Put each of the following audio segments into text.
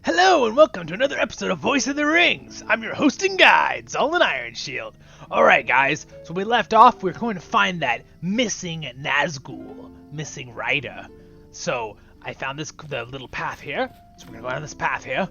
Hello and welcome to another episode of Voice of the Rings. I'm your host and guide, Zolan Ironshield. Alright guys, so we left off, we're going to find that missing Nazgul, missing rider. So I found the little path here, so we're going to go down this path here.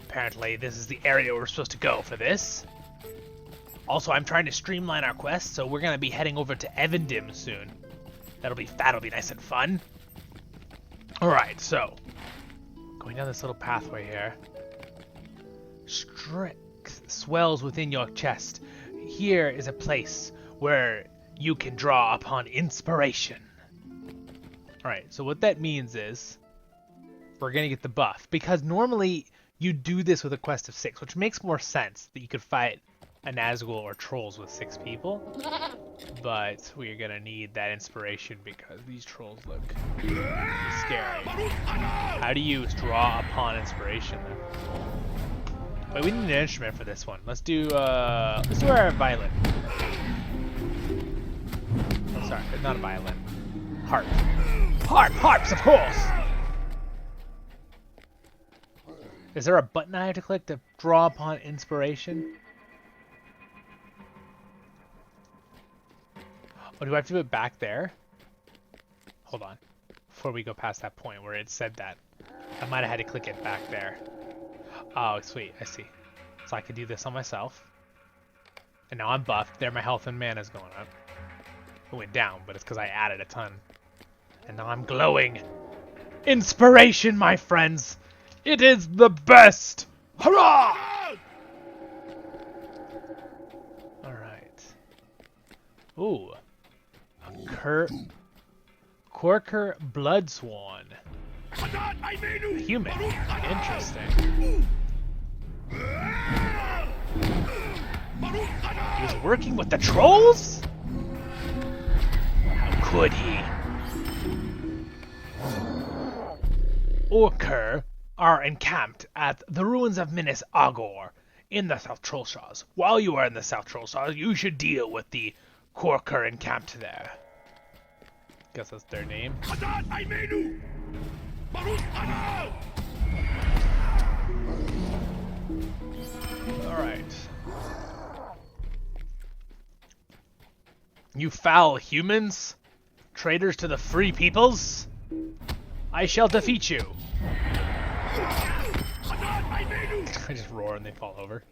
Apparently this is the area we're supposed to go for this. Also, I'm trying to streamline our quest, so we're going to be heading over to Evendim soon. That'll be nice and fun. Alright, so going down this little pathway here. Strength swells within your chest. Here is a place where you can draw upon inspiration. Alright, so what that means is we're going to get the buff. Because normally you do this with a quest of 6, which makes more sense that you could fight a Nazgul or trolls with 6 people. But we're going to need that inspiration because these trolls look scary. How do you draw upon inspiration then? Wait, we need an instrument for this one. Let's do our violin. Oh, sorry, it's not a violin. Harp. Harps, of course! Is there a button I have to click to draw upon inspiration? Oh, do I have to do it back there? Hold on. Before we go past that point where it said that. I might have had to click it back there. Oh, sweet. I see. So I could do this on myself. And now I'm buffed. There my health and mana's going up. It went down, but it's because I added a ton. And now I'm glowing. Inspiration, my friends! It is the best! Hurrah! Alright. Ooh. Corker Bloodsworn. A human. Interesting. He was working with the trolls? How could he? Orker are encamped at the ruins of Minas Agor in the South Trollshaws. While you are in the South Trollshaws, you should deal with the Corker encamped there. Guess that's their name. Alright. You foul humans? Traitors to the free peoples? I shall defeat you. I just roar and they fall over.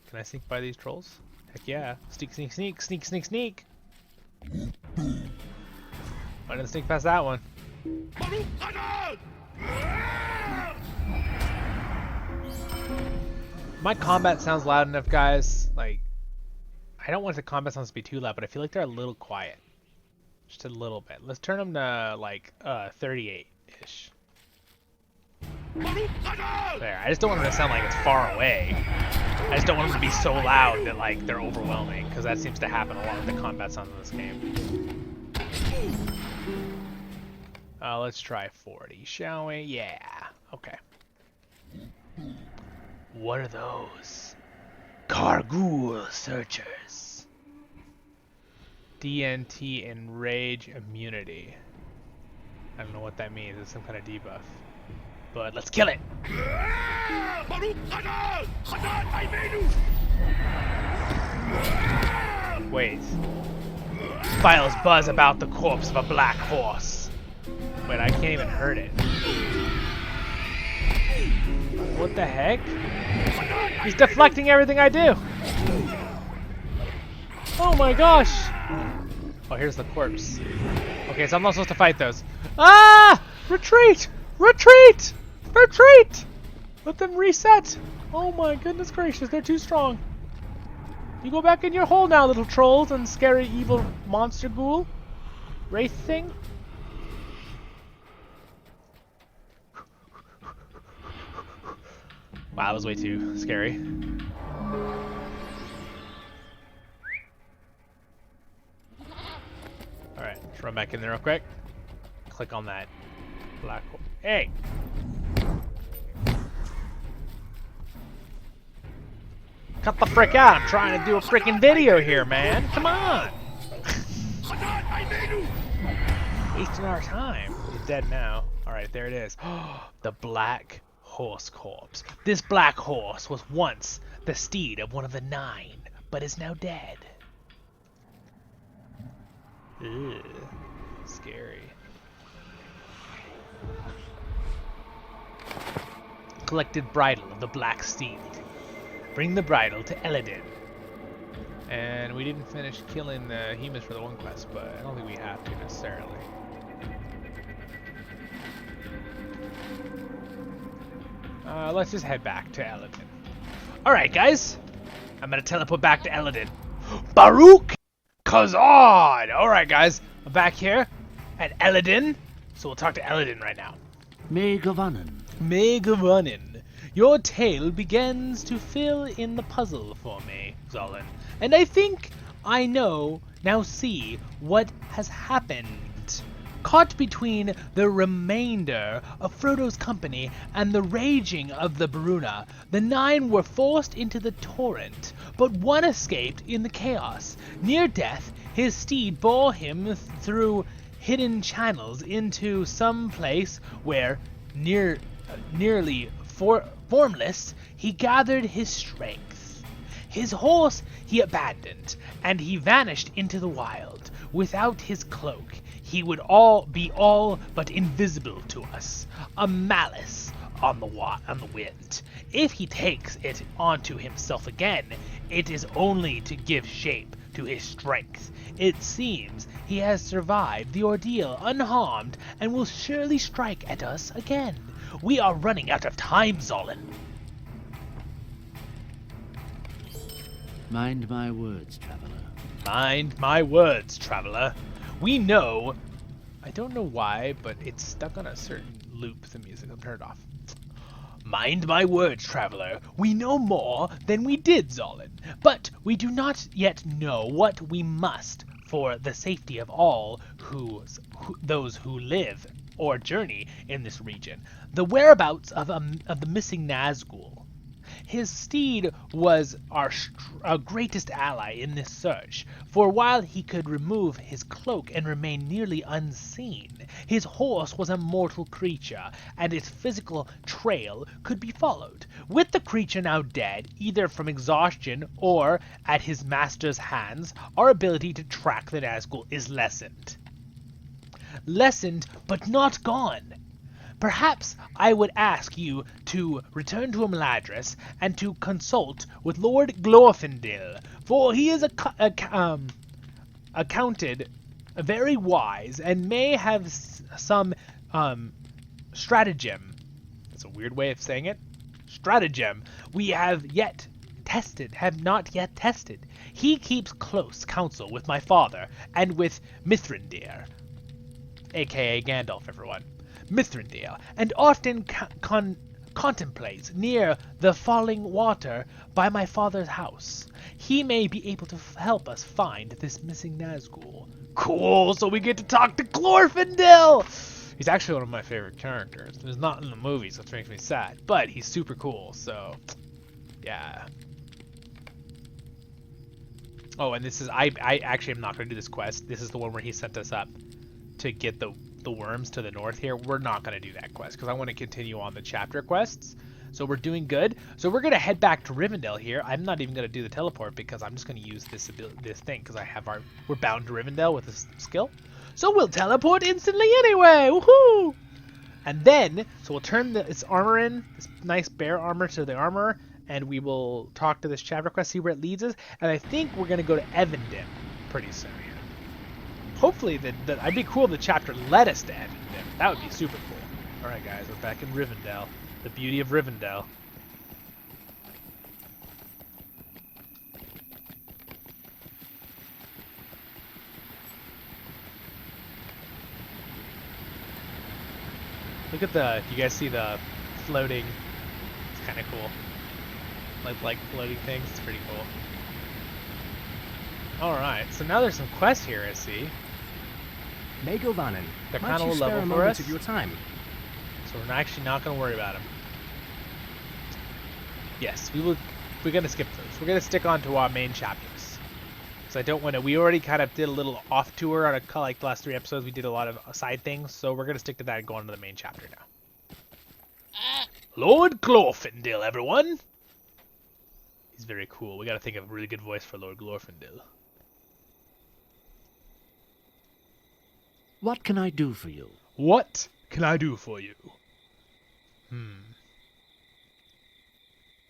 Can I sneak by these trolls? Heck yeah. Sneak, sneak, sneak, sneak, sneak, sneak. I didn't sneak past that one. My combat sounds loud enough, guys. Like, I don't want the combat sounds to be too loud, but I feel like they're a little quiet. Just a little bit. Let's turn them to, like, 38-ish. There. I just don't want them to sound like it's far away. I just don't want them to be so loud that, like, they're overwhelming, because that seems to happen a lot with the combat sounds in this game. Let's try 40, shall we? Yeah. Okay. What are those? Kargul searchers. DNT Enrage immunity. I don't know what that means. It's some kind of debuff. But let's kill it! Wait. Files buzz about the corpse of a black horse. Wait, I can't even hurt it. What the heck? He's deflecting everything I do! Oh my gosh! Oh, here's the corpse. Okay, so I'm not supposed to fight those. Ah! Retreat! Retreat! Retreat! Let them reset! Oh my goodness gracious, they're too strong. You go back in your hole now, little trolls and scary evil monster ghoul. Wraith thing. Wow, that was way too scary. Alright, let's run back in there real quick. Click on that black hole. Hey! Cut the frick out! I'm trying to do a freaking video here, man! Come on! Wasting our time. He's dead now. Alright, there it is. The black horse corpse. This black horse was once the steed of one of the 9, but is now dead. Ugh, scary. Collected bridle of the black steed. Bring the bridle to Eladin. And we didn't finish killing the Hemus for the one quest, but I don't think we have to necessarily. Let's just head back to Eladin. Alright, guys. I'm gonna teleport back to Eladin. Baruch Kazan! Alright, guys. I'm back here at Eladin. So we'll talk to Eladin right now. Megavanen. Your tale begins to fill in the puzzle for me, Zolan. And I think I now see what has happened. Caught between the remainder of Frodo's company and the raging of the Bruna, the 9 were forced into the torrent, but one escaped in the chaos. Near death, his steed bore him through hidden channels into some place where, nearly formless, he gathered his strength. His horse he abandoned, and he vanished into the wild. Without his cloak, he would be all but invisible to us, a malice on the wind. If he takes it onto himself again, it is only to give shape to his strength. It seems he has survived the ordeal unharmed and will surely strike at us again. We are running out of time, Zolan. Mind my words, traveler. Mind my words, traveler. We know... I don't know why, but it's stuck on a certain loop, the music. I'll turn it off. Mind my words, traveler. We know more than we did, Zolan. But we do not yet know what we must for the safety of all those who live or journey in this region. The whereabouts of the missing Nazgul. His steed was our greatest ally in this search, for while he could remove his cloak and remain nearly unseen, his horse was a mortal creature, and its physical trail could be followed. With the creature now dead, either from exhaustion or at his master's hands, our ability to track the Nazgul is lessened. Lessened, but not gone. Perhaps I would ask you to return to Imladris and to consult with Lord Glorfindel, for he is accounted very wise and may have some stratagem. That's a weird way of saying it. Stratagem we have not yet tested. He keeps close counsel with my father and with Mithrandir, aka Gandalf, everyone. Mithrandir, and often contemplates near the falling water by my father's house. He may be able to help us find this missing Nazgul. Cool, so we get to talk to Glorfindel! He's actually one of my favorite characters. He's not in the movies, which makes me sad, but he's super cool, so yeah. Oh, and this is, I actually am not going to do this quest. This is the one where he sent us up to get the worms to the north here. We're not going to do that quest because I want to continue on the chapter quests. So we're doing good. So we're going to head back to Rivendell here. I'm not even going to do the teleport because I'm just going to use this thing because we're bound to Rivendell with this skill. So we'll teleport instantly anyway. Woohoo! And then, so we'll turn its armor in, this nice bear armor to the armor, and we will talk to this chapter quest, see where it leads us. And I think we're going to go to Evandin pretty soon here. Hopefully, I'd be cool if the chapter led us to Evandin. That would be super cool. Alright guys, we're back in Rivendell. The beauty of Rivendell. Look at do you guys see the floating? It's kind of cool. Like floating things, it's pretty cool. Alright, so now there's some quests here, I see. Megavanen, They're might kind of you spare level a for moment us. of your time? So we're actually not going to worry about them. Yes, we're going to skip those. We're going to stick on to our main chapters. Because I don't want to... We already kind of did a little off tour on like the last 3 episodes. We did a lot of side things. So we're going to stick to that and go on to the main chapter now. Lord Glorfindel, everyone! He's very cool. We gotta think of a really good voice for Lord Glorfindel. What can I do for you? What can I do for you?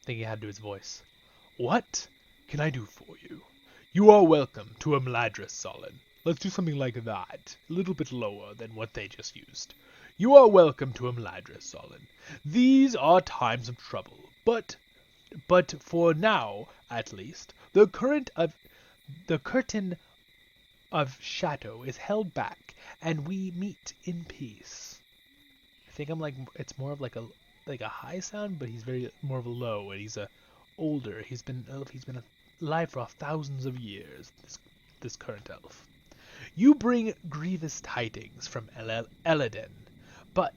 Thinking how to do his voice. What can I do for you? You are welcome to Imladris, Solon. Let's do something like that. A little bit lower than what they just used. You are welcome to Imladris, Solon. These are times of trouble, but for now, at least, the curtain of shadow is held back, and we meet in peace. I think it's more of like a high sound, but he's very more of a low, and he's older. He's been alive for thousands of years. This current elf. You bring grievous tidings from Eladin, but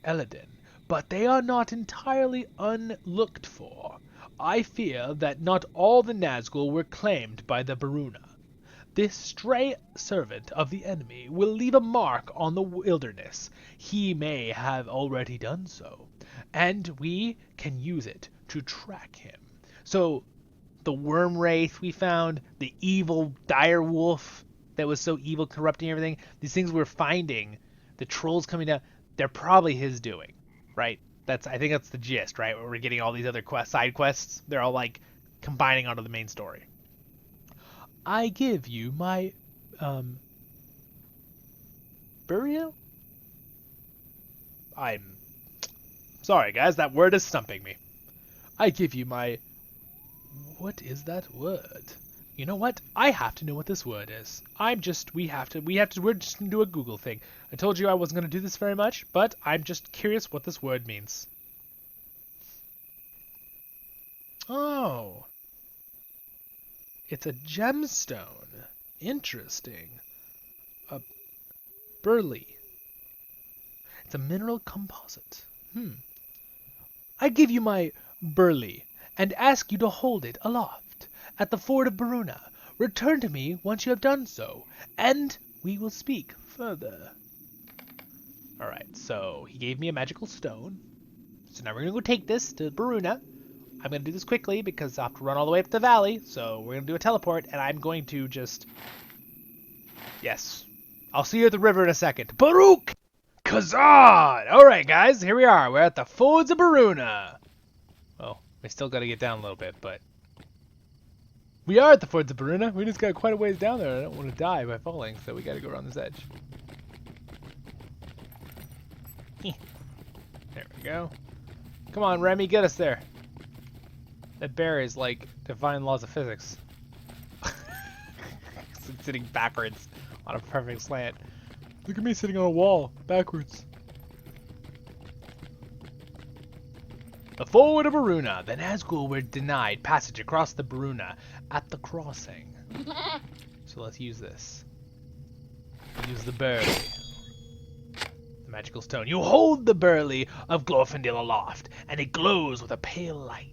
Eladin, but they are not entirely unlooked for. I fear that not all the Nazgul were claimed by the Baruna. This stray servant of the enemy will leave a mark on the wilderness. He may have already done so, and we can use it to track him. So, the worm wraith we found, the evil dire wolf that was so evil, corrupting everything, these things we're finding, the trolls coming down, they're probably his doing, right? I think that's the gist, right? Where we're getting all these other side quests. They're all like combining onto the main story. I give you my burial? I'm sorry, guys, that word is stumping me. I give you my... What is that word? You know what? I have to know what this word is. We're just gonna do a Google thing. I told you I wasn't gonna do this very much, but I'm just curious what this word means. Oh. It's a gemstone. Interesting. A burly. It's a mineral composite. I give you my burly and ask you to hold it aloft at the ford of Baruna. Return to me once you have done so, and we will speak further. Alright, so he gave me a magical stone. So now we're going to go take this to Baruna. I'm going to do this quickly because I have to run all the way up the valley, so we're going to do a teleport, and I'm going to just... Yes. I'll see you at the river in a second. Baruch! Kazan! Alright, guys, here we are. We're at the fords of Baruna. Well, we still got to get down a little bit, but... We are at the fords of Baruna. We just got quite a ways down there. I don't want to die by falling, so we got to go around this edge. There we go. Come on, Remy, get us there. That bear is like defying laws of physics. Sitting backwards on a perfect slant. Look at me sitting on a wall, backwards. The forward of Baruna, the Nazgul were denied passage across the Baruna at the crossing. So let's use this. Use the burly. The magical stone. You hold the burly of Glorfindel aloft, and it glows with a pale light.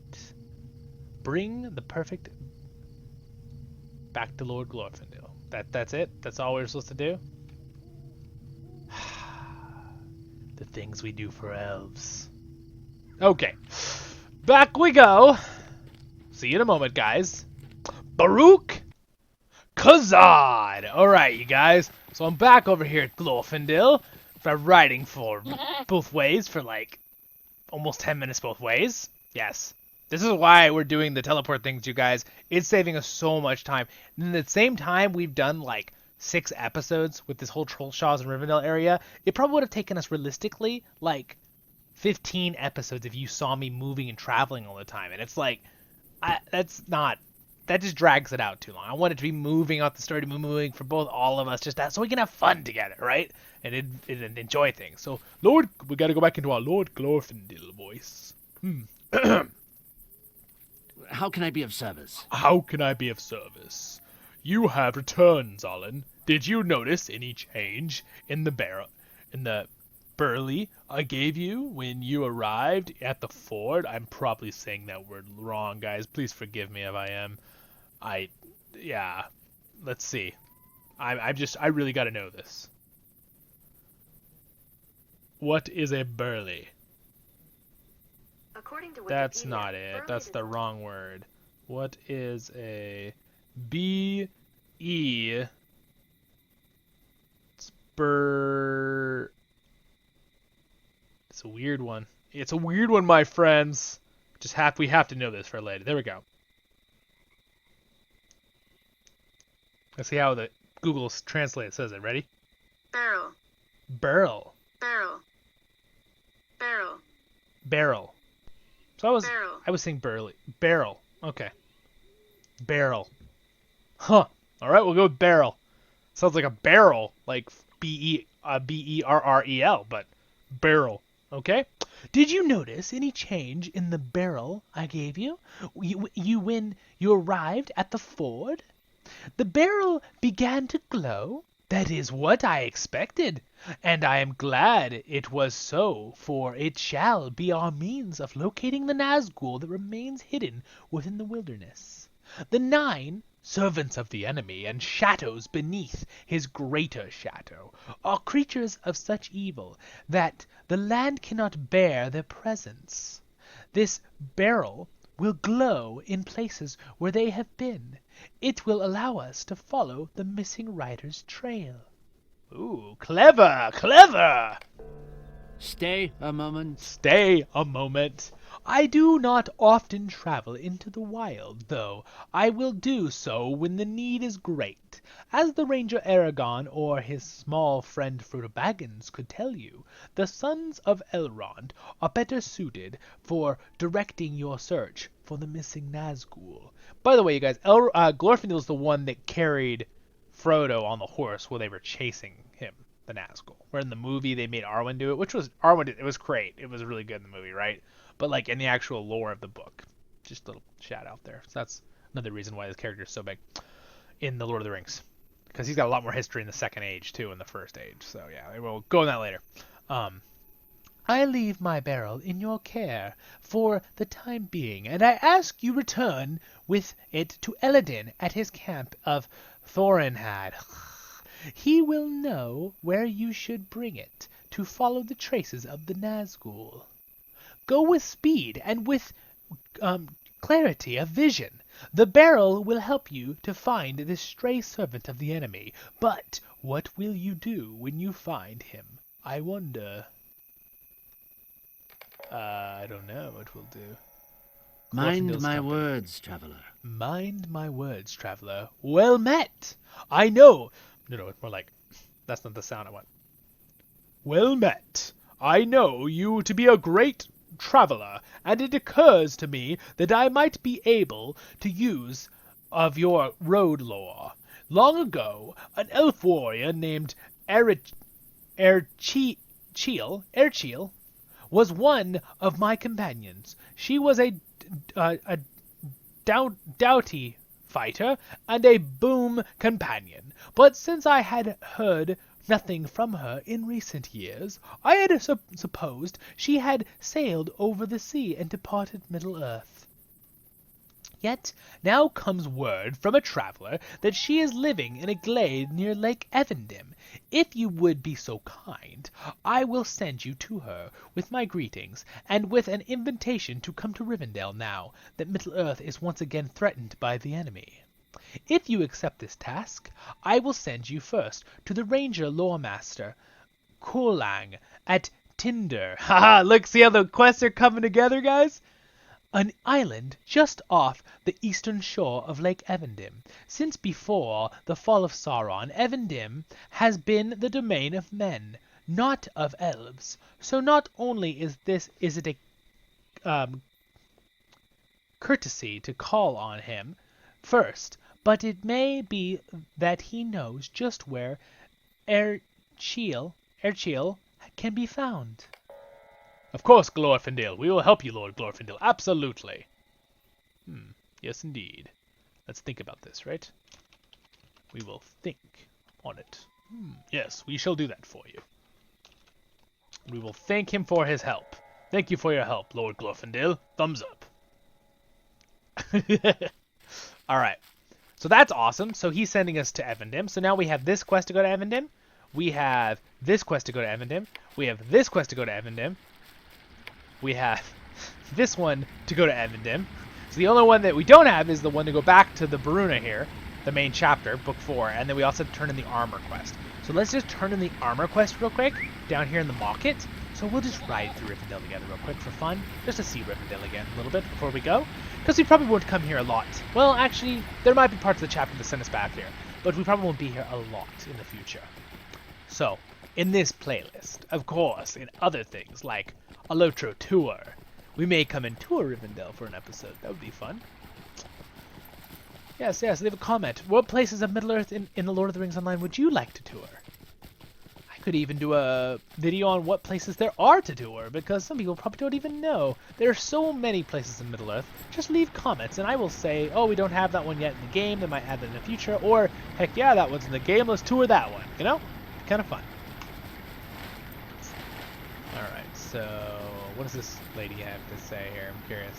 Bring the perfect back to Lord Glorfindel. That's it? That's all we're supposed to do? The things we do for elves. Okay. Back we go. See you in a moment, guys. Baruch Kazan! Alright, you guys. So I'm back over here at Glorfindel. For riding for both ways for like almost 10 minutes both ways. Yes. This is why we're doing the teleport things, you guys. It's saving us so much time. And at the same time, we've done like 6 episodes with this whole Trollshaws and Rivendell area. It probably would have taken us realistically like 15 episodes if you saw me moving and traveling all the time. And it's like, that just drags it out too long. I want it to be moving out the story, to be moving for both all of us, just that, so we can have fun together, right? And enjoy things. So, we gotta go back into our Lord Glorfindel voice. How can I be of service? How can I be of service? You have returned, Zolin. Did you notice any change in the burly I gave you when you arrived at the ford? I'm probably saying that word wrong, guys. Please forgive me if I am. Yeah. Let's see. I really gotta know this. What is a burly? That's not it. That's the wrong word. What is a B-E spur? It's a weird one. It's a weird one, my friends. We have to know this for later. There we go. Let's see how the Google Translate says it. Ready? Barrel. Barrel. Barrel. Barrel. Barrel. So Barrel. I was saying burly. Barrel. Okay. Barrel. Huh. All right, we'll go with barrel. Sounds like a barrel, like B-E-R-R-E-L, but barrel. Okay. Did you notice any change in the barrel I gave you? When you arrived at the ford? The barrel began to glow. That is what I expected, and I am glad it was so, for it shall be our means of locating the Nazgul that remains hidden within the wilderness. The 9 servants of the enemy and shadows beneath his greater shadow are creatures of such evil that the land cannot bear their presence. This barrel will glow in places where they have been. It will allow us to follow the missing rider's trail. Ooh, clever, clever! Stay a moment. Stay a moment. I do not often travel into the wild, though I will do so when the need is great. As the Ranger Aragon or his small friend Frodo Baggins could tell you, the sons of Elrond are better suited for directing your search for the missing Nazgul. By the way, you guys, Glorfindel is the one that carried Frodo on the horse while they were chasing him, the Nazgul. Where in the movie they made Arwen do it, it was great. It was really good in the movie, right? But like in the actual lore of the book, just a little shout out there. So that's another reason why this character is so big in the Lord of the Rings, because he's got a lot more history in the Second Age too, in the First Age. So yeah, we'll go on that later. I leave my barrel in your care for the time being, and I ask you return with it to Eladin at his camp of Thorinhad. He will know where you should bring it to follow the traces of the Nazgul. Go with speed and with clarity of vision. The barrel will help you to find this stray servant of the enemy. But what will you do when you find him? I wonder. I don't know what we'll do. Mind my words, traveler. Mind my words, traveler. Well met. I know. No, it's more like, that's not the sound I want. Well met. I know you to be a great traveler, and it occurs to me that I might be able to use of your road lore. Long ago, an elf warrior named Erchiel was one of my companions. She was a doughty fighter and a boon companion, but since I had heard nothing from her in recent years, I had supposed she had sailed over the sea and departed Middle-earth. Yet now comes word from a traveler that she is living in a glade near Lake Evendim. If you would be so kind, I will send you to her with my greetings, and with an invitation to come to Rivendell now that Middle-earth is once again threatened by the enemy. If you accept this task, I will send you first to the Ranger Loremaster Kurlang at Tinder. Haha, look, see how the quests are coming together, guys? An island just off the eastern shore of Lake Evendim. Since before the fall of Sauron, Evendim has been the domain of men, not of elves. So not only is it a courtesy to call on him first, but it may be that he knows just where Erchiel can be found. Of course, Glorfindel. We will help you, Lord Glorfindel. Absolutely. Yes, indeed. Let's think about this, right? We will think on it. Yes, we shall do that for you. We will thank him for his help. Thank you for your help, Lord Glorfindel. Thumbs up. Alright. So that's awesome. So he's sending us to Evendim. So now we have this quest to go to Evendim. We have this quest to go to Evendim. We have this quest to go to Evendim. We have this one to go to Evendim. So the only one that we don't have is the one to go back to the Baruna here, the main chapter, book 4, and then we also have to turn in the armor quest. So let's just turn in the armor quest real quick, down here in the market. So we'll just ride through Rivendell together real quick for fun, just to see Rivendell again a little bit before we go. Because we probably won't come here a lot. Well, actually, there might be parts of the chapter that send us back here, but we probably won't be here a lot in the future. So, in this playlist, of course, in other things like a LOTRO tour, we may come and tour Rivendell for an episode. That would be fun. Yes, leave a comment. What places of Middle-earth in the Lord of the Rings Online would you like to tour? I could even do a video on what places there are to tour, because some people probably don't even know. There are so many places in Middle-earth. Just leave comments, and I will say, oh, we don't have that one yet in the game, they might add that in the future, or, heck yeah, that one's in the game, let's tour that one, you know? Kind of fun. Alright, so, what does this lady have to say here? I'm curious.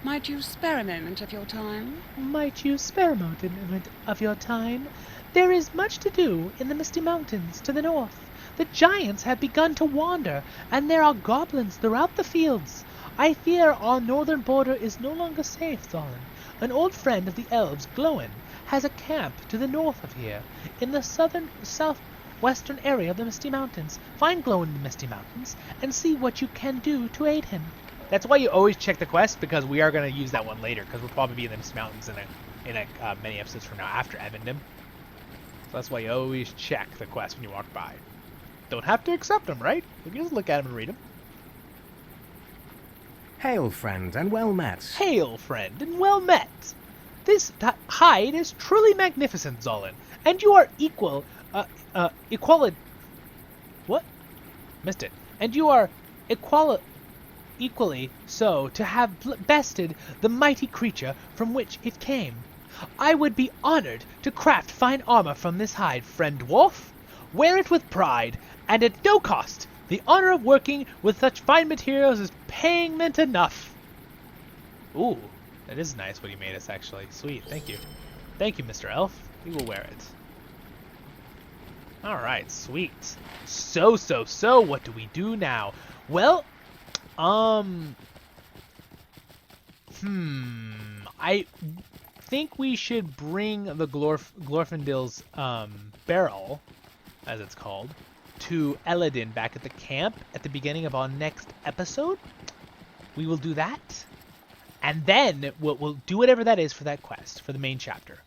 Might you spare a moment of your time? Might you spare a moment of your time? There is much to do in the Misty Mountains to the north. The giants have begun to wander, and there are goblins throughout the fields. I fear our northern border is no longer safe, Thalin. An old friend of the elves, Glowin, has a camp to the north of here, in the southwestern area of the Misty Mountains. Find Glowin in the Misty Mountains, and see what you can do to aid him. That's why you always check the quest, because we are going to use that one later, because we'll probably be in the Misty Mountains in many episodes from now after Evendim. So that's why you always check the quest when you walk by. Don't have to accept them, right? You can just look at them and read them. Hail, friend, and well met. Hail, friend, and well met. This hide is truly magnificent, Zolin, and you are what? Missed it. And you are equally so to have bested the mighty creature from which it came. I would be honored to craft fine armor from this hide, friend dwarf. Wear it with pride, and at no cost. The honor of working with such fine materials is payment enough. Ooh, that is nice what he made us, actually. Sweet, thank you. Thank you, Mr. Elf. We will wear it. Alright, sweet. So, what do we do now? Well, I think we should bring the Glorfindel's barrel, as it's called, to Eladin back at the camp at the beginning of our next episode. We will do that, and then we'll do whatever that is for that quest, for the main chapter.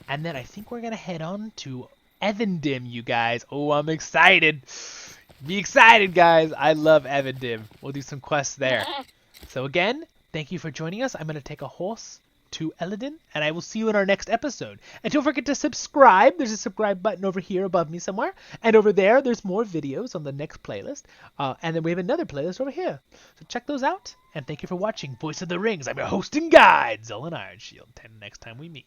And then I think we're going to head on to Evendim, you guys. Oh, I'm excited. Be excited, guys. I love Evendim. We'll do some quests there. So again, thank you for joining us. I'm going to take a horse to Eladin, and I will see you in our next episode. And don't forget to subscribe. There's a subscribe button over here above me somewhere. And over there, there's more videos on the next playlist. And then we have another playlist over here. So check those out. And thank you for watching Voice of the Rings. I'm your host and guide, Zolan Ironshield. Until next time we meet.